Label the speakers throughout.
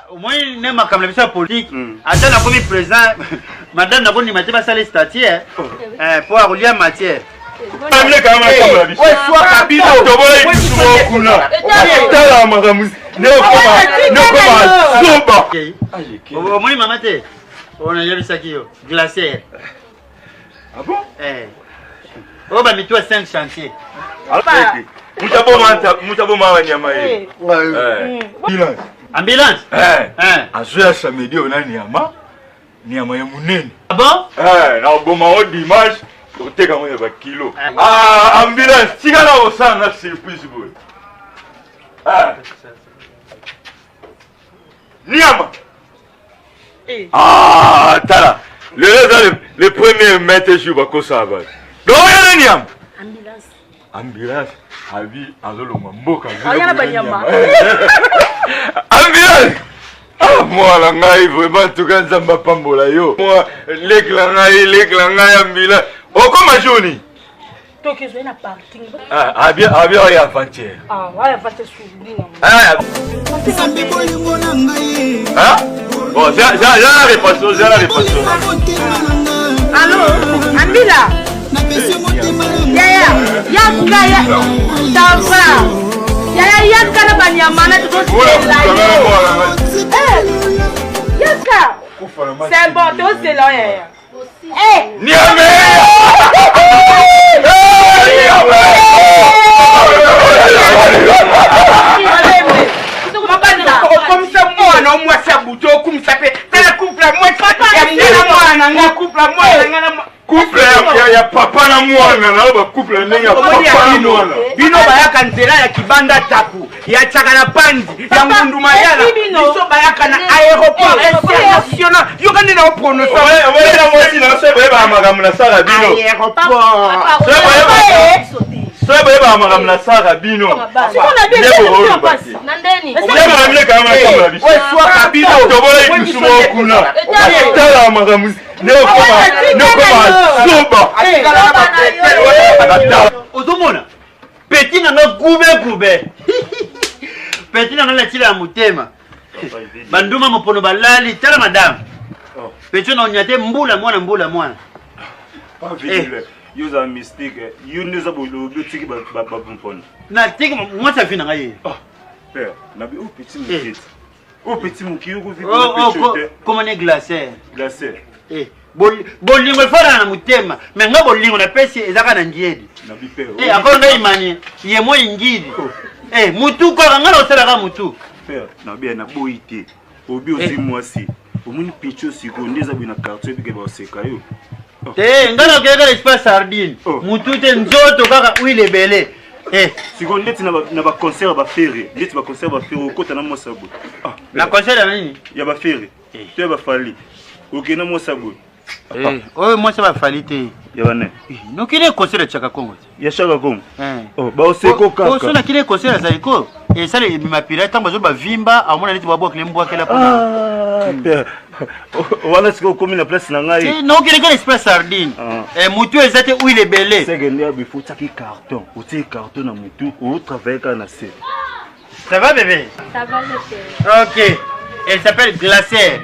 Speaker 1: Au moins, ne m'a comme la politique. Attends, la première président, madame n'a pas ni matière, ça les statuts, pour avoir matière. Au moins, maman, on a déjà vu ça qui est glaciaire.
Speaker 2: Ah bon?
Speaker 1: Oh, bah, mets-toi 5 chantiers. Ambulance?
Speaker 2: Azoya samedi on a niama ya munene.
Speaker 1: Ah bon?
Speaker 2: Na boma o dimanche oteka mo ya kilo. Ambulance tigala osana surprise boy. Niama. Tala. Le premier maître jour ba ko saba. Donc ya niama. Ambulance. Abi azolo mboka.
Speaker 3: Ayana banyama.
Speaker 2: Ambulance. Moi la ngai vraiment tout quand ça m'a pambola yo. Moi l'éclat ambulance. Oh comment joni?
Speaker 3: Donc je vais na parking.
Speaker 2: Bien ya avant-hier.
Speaker 3: Ouais avant-hier souli.
Speaker 2: Bon, j'ai la réponse.
Speaker 3: Allô, Ambila. Ya ça va. Ya kana banyamana tu Yaka. C'est bon, toi c'est là.
Speaker 2: Niamé. Comme ça moi non moi ça bouton comme ça fait la couple moi couple ya papa na mwana na ba couple ndenge papa na mwana bino bayaka nzela ya kibanda taku ya chakana pandi ya mundu mayala biso bayaka na aéroport international yo kandi na prononcer ouais na moi si na sebe ba magamna sala bino aéroport sebe ba magamna sala bino sikona bino pasi nandeni sebe mle kama kama biso ouais soit kabino to bola ikusumo kuna tala magamu
Speaker 1: Ozomona petit na gube petit na la tila mutema banduma mopono balali tala madame petit na onyate mbula mwana
Speaker 4: pas vite yoza mystique you neza bolo tiki ba mpona
Speaker 1: na tiki moi ça fina ngai
Speaker 4: père na bi au petit muki yo ko vite
Speaker 1: comment ne glacier bolingo fora na mutema menga bolingo na pesi ezaka na ngiedi
Speaker 4: na bipero
Speaker 1: akonga imani ye mo ingidi mutu ko ngala osala ka mutu
Speaker 4: père na bien na boité obi ozimwasi omuni picho siko ndeza bina quartier bike ba oseka yo
Speaker 1: ngala kega espace sardine mutu te nzoto kaka uile bele
Speaker 4: siko ndeti na ba concert ba ferry ndeti ba concert ba ferry okota na mosabu
Speaker 1: na concert ya nini
Speaker 4: ya ba ferry to ba fali okena mosabu
Speaker 1: oh moi ça va faliter
Speaker 4: yabane
Speaker 1: no kile concert chaka Kongo
Speaker 4: ya chaka Kongo ba oseko kaka
Speaker 1: ko sona kile concert za iko ça les ma pirate tango zo ba vimba amona niti ba bokle mbwa kala
Speaker 4: pona wala siko komi na place na ngai
Speaker 1: no kile kile espace sardine mutu ezate huile belé
Speaker 4: c'est que ndia bifo taki carton outi carton na mutu ou travailler kana na se
Speaker 1: ça va bébé
Speaker 3: ça va le
Speaker 1: OK elle s'appelle glaciaire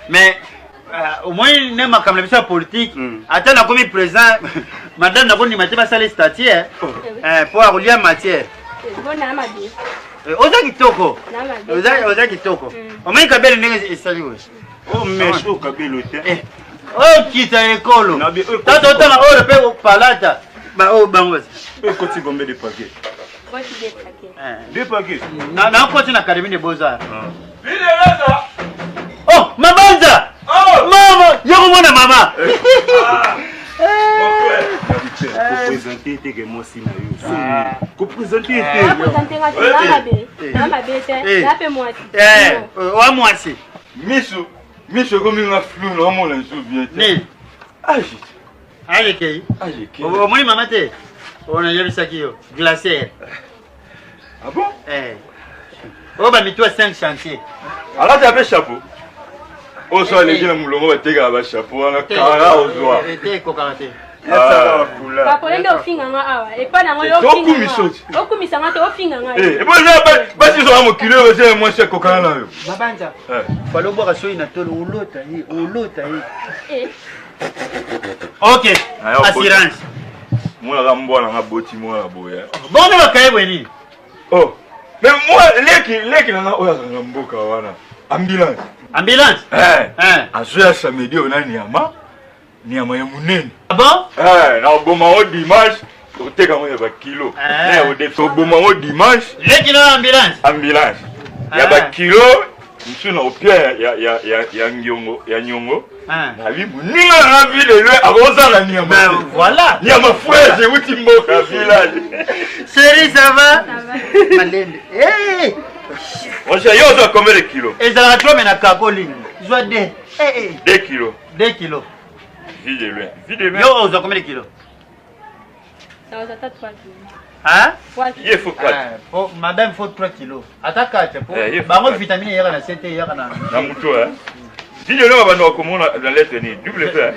Speaker 1: mais au moins ne m'a comme la politique attends la comme président madame n'a pas ni matière ça les statuts pour avoir matière oza kitoko au moins kabele ndenge esaliwe
Speaker 4: mesho kabelo te
Speaker 1: kita ekolo tata otanga olo pe palata ba o bango
Speaker 4: koti gombe de paquet deux paquets
Speaker 1: na koti na académie de beaux-arts oh mabanza mama yoko mona mama
Speaker 4: présenter que moi si na yo ko présenter
Speaker 1: wa mwasi
Speaker 2: miso comme une flou non mon linge bien
Speaker 1: allez au moins maman te on a vu ça qui yo glaciaire
Speaker 2: ah bon
Speaker 1: oh bah mets-toi 5 chantiers
Speaker 2: alors tu as fait chapeau au soir les gens moulongo va te gaba chapeau on a kara au soir
Speaker 1: était cocarate
Speaker 3: Papa nende ofinga nga awa. Epa na nga ofinga nga. Okumisa nga te ofinga nga.
Speaker 5: Eh, basi zo amo kilo ze moi c'est kokana na yo.
Speaker 2: Mabanja.
Speaker 1: Falo bwa soyi na tolo ulota yi. OK. Assurance.
Speaker 5: Moi la mbona nga boti moi la boya.
Speaker 1: Bon ba kaye bweni.
Speaker 5: Oh. Mais moi leki na oya nga mboka wana. Ambulance.
Speaker 1: Ambulance?
Speaker 5: Azoya samedi ona nyama ya munene.
Speaker 1: Ah bon?
Speaker 5: Na oboma o dimanche, oteka mo ya ba kilo. Na o oboma o dimanche.
Speaker 1: Leki na ambulance.
Speaker 5: Ya ba kilo, nsuna opia ya nyongo. Na bibu ninga na vile le aroza na nyama.
Speaker 1: Voilà.
Speaker 5: Nyama fraîche uti mboka village.
Speaker 1: Chérie, ça va? Malende. Hey!
Speaker 5: Moi j'ai yo zo combien de kilos?
Speaker 1: Et ça va trop mais na kakoli. Joie 2.
Speaker 5: 2 kilos.
Speaker 1: 2 kilos.
Speaker 5: Vide le.
Speaker 1: Yo, on a combien de kilos?
Speaker 3: Ça va 3 kilos.
Speaker 1: Hein?
Speaker 5: Il faut 4.
Speaker 1: Madame, il faut 3 kilos. Attaque 4. Bah, moi, vitamine, il y a la CT, il y a
Speaker 5: la mouton, hein? Vide le, on va nous comment la lettre ni W.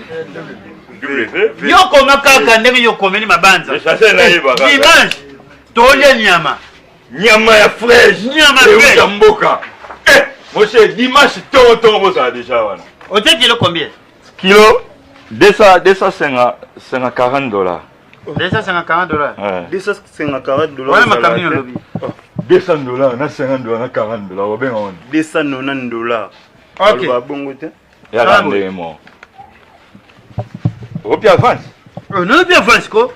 Speaker 5: Yo,
Speaker 1: comment kaka ndenge yo komeni mabanza? Dimanche, tolia nyama.
Speaker 5: Nyama ya fraîche.
Speaker 1: Nyama fraîche.
Speaker 5: Mboka. Moi, c'est dimanche, ton, ça déjà, voilà.
Speaker 1: Au kilo combien?
Speaker 5: Kilo 240 $.
Speaker 1: 250 $.
Speaker 4: $240.
Speaker 1: Ouais, ma camine au lobby.
Speaker 5: $200, na $50, na $40. Wa ben on.
Speaker 4: $290.
Speaker 1: OK.
Speaker 4: Ba bongo te.
Speaker 5: Ya rande mo. Opi avance.
Speaker 1: Non bien Francisco.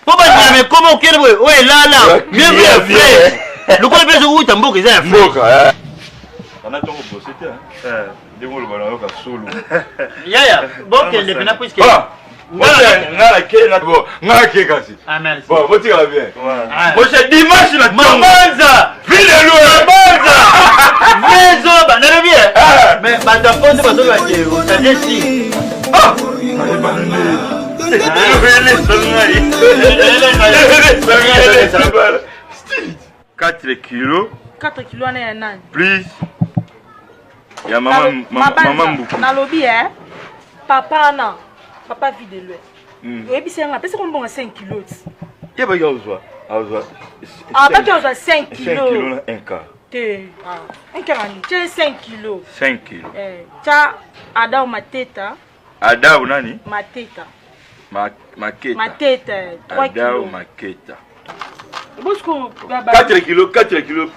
Speaker 1: Pourquoi mais comment quel ouais là. Bien bien. Le quoi besoin où tambo que ça.
Speaker 5: Mboka. Ana tongo bosete hein. Dengolo bana yo ka solo.
Speaker 1: Ya. Bon que le pena puisque.
Speaker 5: Nga ke kasi.
Speaker 1: Amen.
Speaker 5: Bon, vous tirez bien.
Speaker 1: Moi c'est dimanche la Mabanza.
Speaker 5: Vile
Speaker 1: Mabanza. Mezo ba na bien. Mais ba ta ponde ba zo ba ke o ta desi.
Speaker 5: Ah. 4 kilos.
Speaker 3: 4 kilos na ya nani?
Speaker 5: Plus. Ya maman Mbuku.
Speaker 3: Na lobby Papa na. Papa vide le. Et puis c'est un peu comme 5 kilos.
Speaker 5: Qu'est-ce que vous avez?
Speaker 3: Ah, pas que vous avez 5 kilos.
Speaker 5: 5 kilos un quart.
Speaker 3: Un quart. Tu as 5 kilos.
Speaker 5: 5 kilos.
Speaker 3: Tu as Ada ou Mateta.
Speaker 5: Ada ou nani?
Speaker 3: Mateta.
Speaker 5: Maketa.
Speaker 3: Mateta. 3 kilos.
Speaker 5: Ada ou Maketa.
Speaker 3: 4
Speaker 5: kilos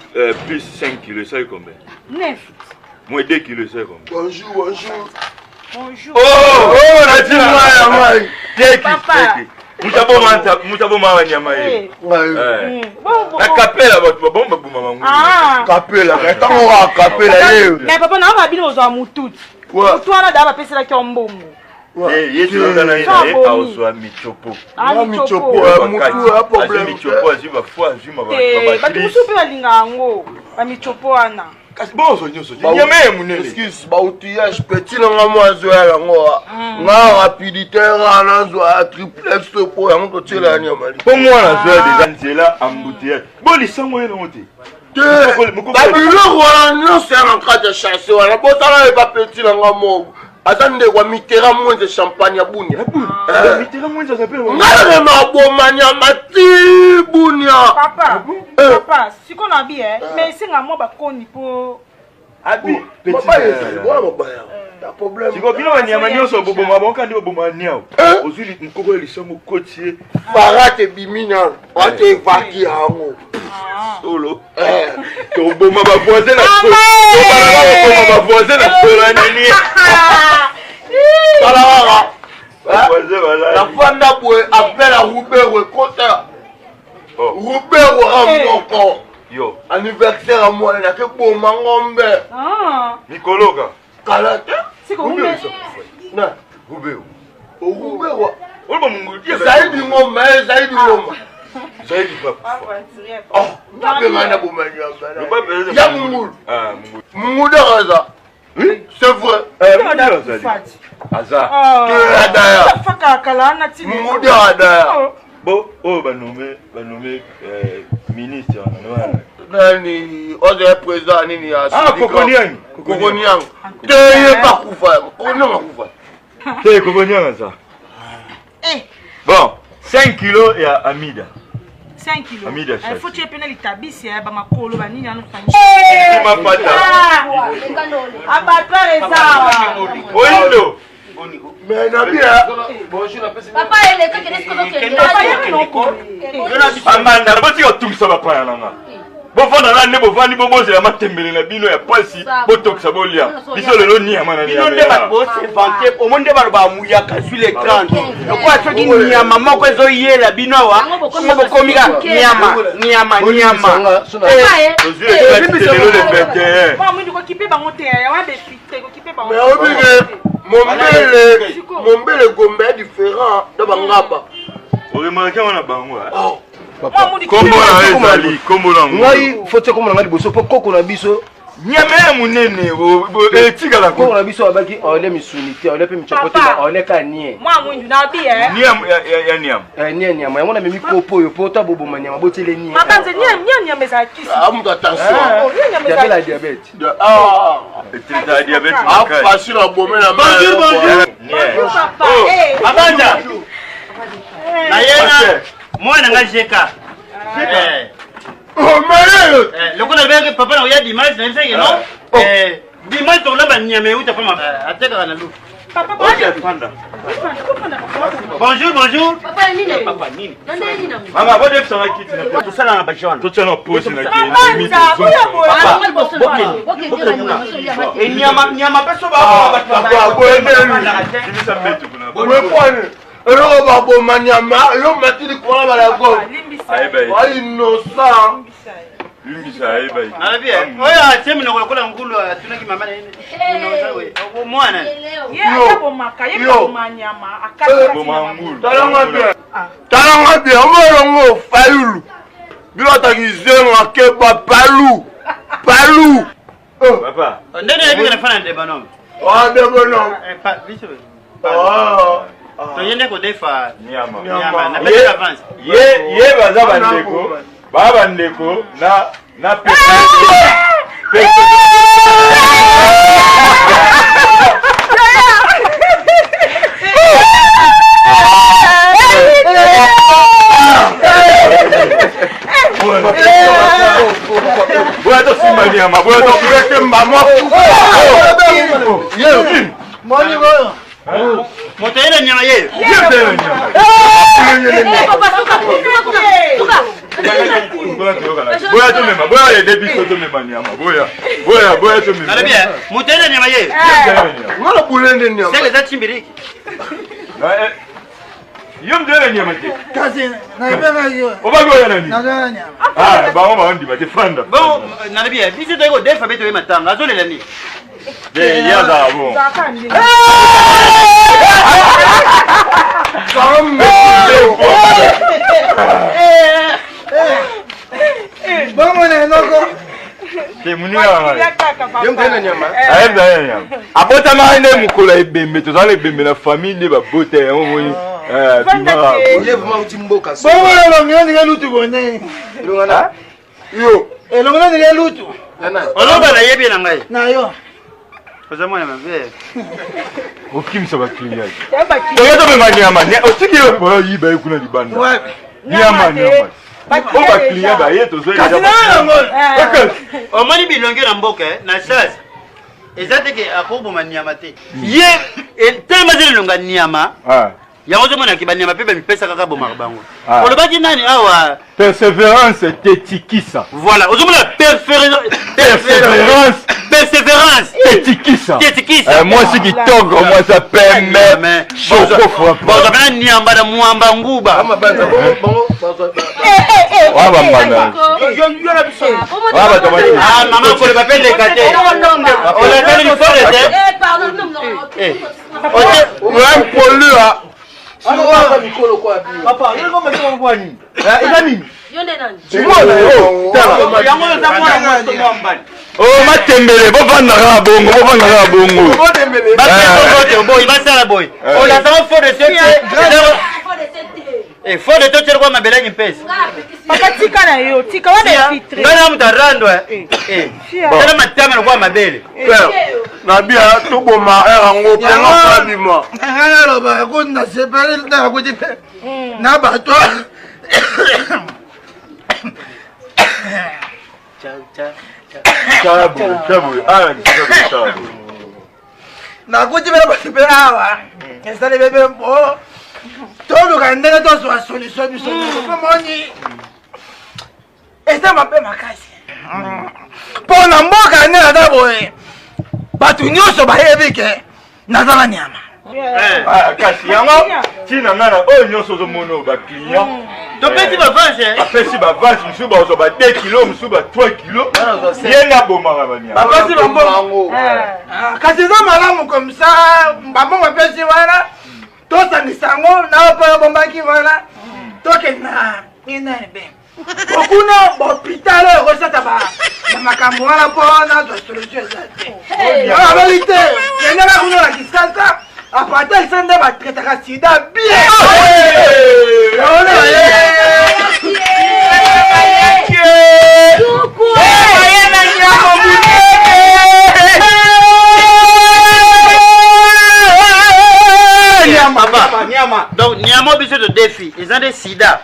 Speaker 5: plus 5 kilos, c'est combien?
Speaker 3: 9.
Speaker 5: Moins 2 kilos, c'est combien?
Speaker 3: Bonjour.
Speaker 5: Oh, la team moi.
Speaker 3: Papa.
Speaker 5: Mutabo mama nyama hii. Na kapela watu bomba buma mangu.
Speaker 2: Kapela, tango kapela leo.
Speaker 3: Mais papa na ba bino zo mututu. Mutu ana da ba pesela ki ombongo.
Speaker 5: Yesu ndana ina auswa michopo.
Speaker 2: Michopo mutu a problème.
Speaker 5: Michopo aziba fois azima ba.
Speaker 3: Ba musupe balinga ngo. Ba michopo ana.
Speaker 5: Kasi bonzo nyoso. Nyama munene.
Speaker 2: Excuse, ba outillage petit na mwazo ya ngo. Nga rapidité na zo a triplex po ya ngo tshela nyama.
Speaker 5: Pour moi la zo déjà nzela embouteillage. Bon lisango yeno mote.
Speaker 2: Ba bilo wana nyonso ya nka de chasser wana botala ba petit na ngo. Attendez, quoi, mitera moins de champagne à Bounia.
Speaker 5: Mitera moins de champagne.
Speaker 2: N'a pas bomania mati Bounia.
Speaker 3: Papa, si qu'on a bien, mais c'est un mot bakoni pour.
Speaker 5: Abi,
Speaker 2: papa, c'est bon, t'as problème.
Speaker 5: Si vous voulez un manio sur Bobo Mabon, quand vous bomania, aujourd'hui, nous courons les sommes au côtier.
Speaker 2: Farate Bimina, on t'évacue à un
Speaker 5: solo. Ton bon ma voisine a fait. Ma voisine a fait la nuit.
Speaker 2: La femme n'a pas appelé à Roubert au compteur. Roubert au encore.
Speaker 5: Yo.
Speaker 2: Anniversaire à moi, il a que pour Mangombe.
Speaker 5: Nicologa.
Speaker 2: Kalate.
Speaker 3: C'est comme Roubert.
Speaker 2: Non, Roubert. Roubert.
Speaker 5: On va m'engueuler.
Speaker 2: Zaïdi Ngoma, Zaïdi Ngoma.
Speaker 5: Zaïdi papa.
Speaker 2: Oh, n'a pas mal à vous mettre. Il y a Moumoul. Moumoul de Raza. Oui, c'est vrai.
Speaker 5: Aza.
Speaker 2: Moumoul de Raza.
Speaker 5: Bon, oh, va nommer ministre.
Speaker 2: Nani, on est présent, Nini.
Speaker 5: Ah, Kokoniang.
Speaker 2: Kokoniang. T'es pas couvert. Kokoniang a couvert.
Speaker 5: T'es Kokoniang, ça. Bon, 5 kilos ya Amida.
Speaker 3: 5 kilos.
Speaker 5: Amida
Speaker 3: Il faut que tu aies litabisi ya bamakolo banini anu fanya.
Speaker 5: Mapata.
Speaker 3: Abattoir ezawa.
Speaker 5: Oindo.
Speaker 2: Mais na bien.
Speaker 6: Papa ele to kene sko
Speaker 5: Amanda, boti otungisa bapaya nanga. Bofanda na ne bofandi bomozela matembele na bino ya pasi botokisa bolia. Biso lelo niama na niama.
Speaker 2: Bino nde ba bosse vante, omonde ba ba muyaka sur l'écran. Kwa toki niama moko ezo yela bino wa. Bokomika niama.
Speaker 5: Lelo le bete.
Speaker 3: Moi mwindi ko kipe bango te ya wa be fitre ko kipe bango.
Speaker 2: Mais obige mon belle gombe est différent de bangaba.
Speaker 5: Oremarke wana bango.
Speaker 3: Kombo
Speaker 5: na ezali, kombo na ngo.
Speaker 7: Ngai faut kombo na ngai boso po koko na biso.
Speaker 5: Nyama munene etika la
Speaker 7: koko na biso abaki ole misunité, ole pe michokote, ole kanie.
Speaker 3: Moi mwindi na bi
Speaker 5: Niam ya niam.
Speaker 7: Niam, yango na memi kopo yo po ta bobo manyama botele ni.
Speaker 3: Mabanze niam eza kisi.
Speaker 2: Ah mu attention.
Speaker 7: Diabète la diabète.
Speaker 5: Ta diabète.
Speaker 2: Ah facile à bomber la main.
Speaker 3: Bonjour papa.
Speaker 1: Abanda. Na yena mwana ngajeka.
Speaker 2: Oh mais
Speaker 1: lokola beke papa na oya dimanche na nsenge no. Dimanche to laba nyame uta pama ateka na lu.
Speaker 3: Papa
Speaker 1: panda. Bonjour.
Speaker 6: Papa nini?
Speaker 5: Papa nini?
Speaker 6: Nande nini?
Speaker 5: Mama bode fsana kiti na
Speaker 1: To sala na bashwana.
Speaker 5: to tshana pose na
Speaker 2: et nyama peso ba Ero babo manyama yo matili kwa bala go. Ai innocent.
Speaker 5: Limbisa aibai.
Speaker 1: Alabia. Oya temi na kola ngulu tunaki mama nene. Unaoza we. Mwana.
Speaker 3: Ye bomaka ye bomanyama akaka.
Speaker 5: Bomangulu.
Speaker 2: Talanga bien, mo fayulu. Bilo takizenga ke ba palu.
Speaker 5: Papa.
Speaker 1: Ndene yabi kana fana ndeba no.
Speaker 2: Ah de bono.
Speaker 1: Pa biso.
Speaker 2: Ah.
Speaker 1: To yende ko defa
Speaker 5: Nyama.
Speaker 1: na belle avance.
Speaker 5: Ye baza bandeko. Baba ndeko na pesa. Boya to simba nyama, boya to kureke mbamo.
Speaker 2: Moni boyo.
Speaker 1: Moto ile nyama yeye.
Speaker 5: Boya to mema, boya ye debiso to mema nyama, boya to mema.
Speaker 1: Alabia. Moto ile nyama yeye.
Speaker 2: Ngala bulende nyama.
Speaker 1: Sele za chimbiriki.
Speaker 5: Yo mdele nyama te.
Speaker 2: Kazi na ibena hiyo.
Speaker 5: Obago ya nani?
Speaker 2: Na nyama.
Speaker 5: Ah, ba ndi ba te franda.
Speaker 1: Bon, nalabia. Biso to iko defa beto we matanga. Azolela ni.
Speaker 5: De yaza bon.
Speaker 2: Bongo na noko.
Speaker 5: Te muninga.
Speaker 7: Yom tena nyama.
Speaker 5: Aenda ya. Abota maende mukula ebembe to zale ebembe na famille ba bote yango moni. Bimara.
Speaker 7: Ile vuma utimboka.
Speaker 2: Bongo na longo ni lutu bone.
Speaker 7: Ilongana.
Speaker 2: Yo, elongo ni lutu.
Speaker 7: Nana.
Speaker 1: Oloba na yebi na ngai.
Speaker 2: Na yo.
Speaker 1: Koza mwana mave.
Speaker 5: Okimisa ba klinia. Oya to mema nyama. Otiki yo boyo yiba kuna libanda.
Speaker 2: Wapi?
Speaker 5: Nyama. On va klinia ba yeto zo ya.
Speaker 1: Omani bilonge na mboka na sasa. Ezateke akoboma nyama te. Ye tellement zile longa nyama.
Speaker 5: Ah.
Speaker 1: Yango zo mona kibani nyama pepe mipesa kaka boma bango. Olobaki nani awa?
Speaker 5: Persévérance tetikisa.
Speaker 1: Voilà, ozomona persévérance tetikisa.
Speaker 5: Moi c'est kitoko, moi ça pembe. Choco frappe.
Speaker 1: Bon, ça va niamba na muamba nguba.
Speaker 7: Ama banza bongo.
Speaker 5: Waba mbana.
Speaker 1: Ah, maman ko le papel de kate. On a donné une fois de
Speaker 6: Pardon, non.
Speaker 2: Ouais, polua.
Speaker 7: Ama mikolo kwa bi.
Speaker 2: Papa, ile ngoma sio kwa nini? Ila nini?
Speaker 6: Yonde nani?
Speaker 2: Simona yo.
Speaker 1: yango za mwana moto mbali.
Speaker 5: Oh matembele bovanda ka bongo
Speaker 2: Botembele.
Speaker 1: Basi boy, basi boy. On a ça fort de tête. Fort de tête kwa mabela nyepesi.
Speaker 3: Papa tika na yo, tika wana fitre.
Speaker 1: Ngana mtarando Tena matama kwa mabele.
Speaker 4: Na bien to boma ngo pa bima.
Speaker 8: Ngana loba ko na separe na ko di na bato.
Speaker 4: Chabu.
Speaker 8: Na ko di ba separe awa. Esta le bebe mpo. Todo kandela to so solution ko moni. Esta mape makasi. Pona mboka nela da boye. Batu nyonso bayebi ke nazala nyama.
Speaker 5: Kasi yango tina ngana oyo nyonso ozomona ba client.
Speaker 1: Topesi ba vache.
Speaker 5: Apesi ba vache musu ba ozo ba 2 kilo musu ba 3 kilo. Yenga bomaka ba nyama.
Speaker 8: Bapesi bambongo. Kasi za malamu comme ça bambongo pesi wana. Tosanisango na pa bombaki wana. Toke na inebe. Okuna hôpital resata ba makambo wana pona to solution ezate. La vérité, yenga kuna la kisasa apata isende ba traitaka sida bien.
Speaker 1: Nyama. Donc nyama biso de défi, ils ont des sida.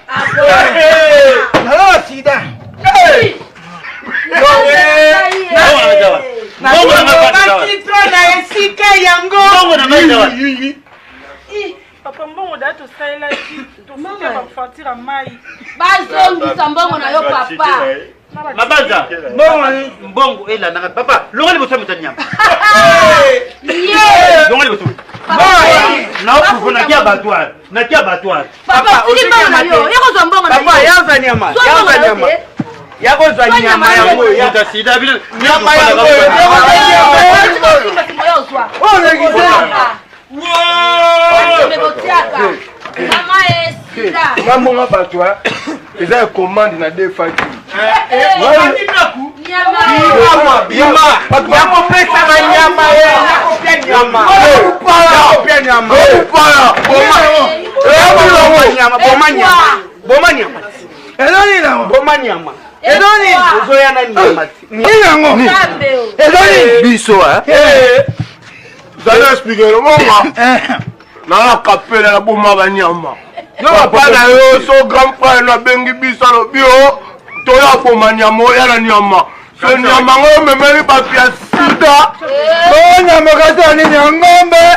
Speaker 8: Non sida.
Speaker 3: Papa mbongo da to saila ki to fika ba fatira mai.
Speaker 6: Bazongisa mbongo na yo papa.
Speaker 1: Mabaza. Mbongo ela na papa. Longa liboso mutanyama. Longa liboso. Na uko na kia batwa. Na kia batwa.
Speaker 6: Papa, mbongo na yo. Yako zo mbongo na yo.
Speaker 2: Papa, yaza nyama. Yako zo nyama yango.
Speaker 1: Yata sida bila.
Speaker 2: Nyama yango.
Speaker 7: Mambo ngapa toi. Eza commande na deux fois.
Speaker 4: Vous allez expliquer le moment. Na kapela la boma banyama. Yo papa na yo so grand frère na bengi bisalo bio. To ya boma nyama ya na nyama. So nyama ngo memeli ba pia sida.
Speaker 8: Oh nyama kata ni ngombe.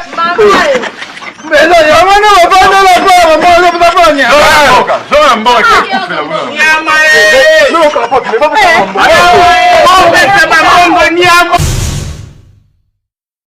Speaker 8: Melo nyama na bana la baba mo le baba nyama.
Speaker 5: Zona mboka kupela.
Speaker 2: Nyama
Speaker 4: No kapot, le baba.